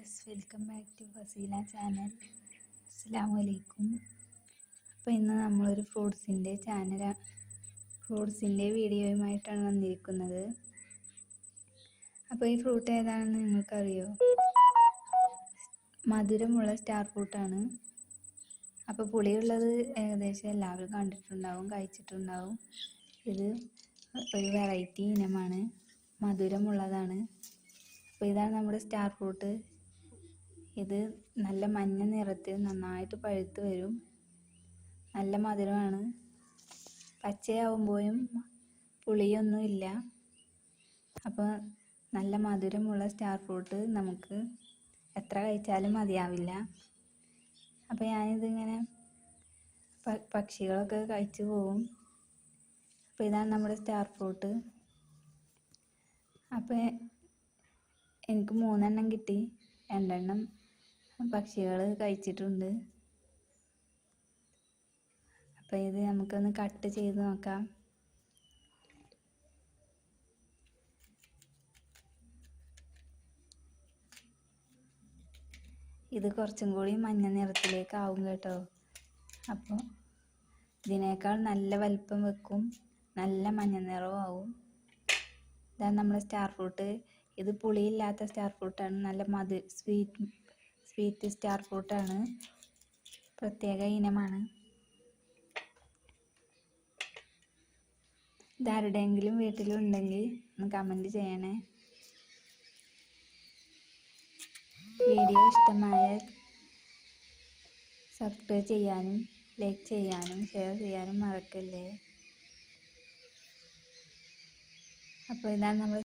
Viewers, welcome back to Faseela channel. അസ്സലാമു അലൈക്കും. അപ്പോൾ ഇന്ന് നമ്മളൊരു ഫ്രൂട്ട്സിൻ്റെ വീഡിയോയുമായിട്ടാണ് വന്നിരിക്കുന്നത്. അപ്പോൾ ഈ ഫ്രൂട്ട് ഏതാണെന്ന് നിങ്ങൾക്കറിയോ? മധുരമുള്ള സ്റ്റാർ ഫ്രൂട്ടാണ്. അപ്പോൾ പുളിയുള്ളത് ഏകദേശം എല്ലാവരും കണ്ടിട്ടുണ്ടാവും, കഴിച്ചിട്ടുണ്ടാവും. ഇത് ഒരു വെറൈറ്റി ഇനമാണ്, മധുരമുള്ളതാണ്. അപ്പോൾ ഇതാണ് നമ്മുടെ സ്റ്റാർ ഫ്രൂട്ട്. ഇത് നല്ല മഞ്ഞ നിറത്തിൽ നന്നായിട്ട് പഴുത്ത് വരും. നല്ല മധുരമാണ്. പച്ചയാവുമ്പോഴും പുളിയൊന്നും ഇല്ല. അപ്പോൾ നല്ല മധുരമുള്ള സ്റ്റാർ ഫ്രൂട്ട് നമുക്ക് എത്ര കഴിച്ചാലും മതിയാവില്ല. അപ്പോൾ ഞാനിതിങ്ങനെ പക്ഷികളൊക്കെ കഴിച്ചു പോകും. അപ്പോൾ ഇതാണ് നമ്മുടെ സ്റ്റാർ ഫ്രൂട്ട്. അപ്പോൾ എനിക്ക് 3 എണ്ണം കിട്ടി. 2 എണ്ണം പക്ഷികൾ കഴിച്ചിട്ടുണ്ട്. അപ്പോൾ ഇത് നമുക്കൊന്ന് കട്ട് ചെയ്ത് നോക്കാം. ഇത് കുറച്ചും കൂടി മഞ്ഞ നിറത്തിലേക്ക് ആവും കേട്ടോ. അപ്പോൾ ഇതിനേക്കാൾ നല്ല വലിപ്പം വെക്കും, നല്ല മഞ്ഞ നിറവും ആവും. ഇതാണ് നമ്മുടെ സ്റ്റാർ ഫ്രൂട്ട്. ഇത് പുളിയില്ലാത്ത സ്റ്റാർ ഫ്രൂട്ടാണ്. നല്ല സ്വീറ്റ് സ്റ്റാർ ഫ്രൂട്ടാണ്. പ്രത്യേക ഇനമാണ്. ഇതാരുടെയെങ്കിലും വീട്ടിലുണ്ടെങ്കിൽ ഒന്ന് കമൻറ്റ് ചെയ്യണേ. വീഡിയോ ഇഷ്ടമായ സബ്സ്ക്രൈബ് ചെയ്യാനും ലൈക്ക് ചെയ്യാനും ഷെയർ ചെയ്യാനും മറക്കല്ലേ. അപ്പോൾ ഇതാണ് നമ്മൾ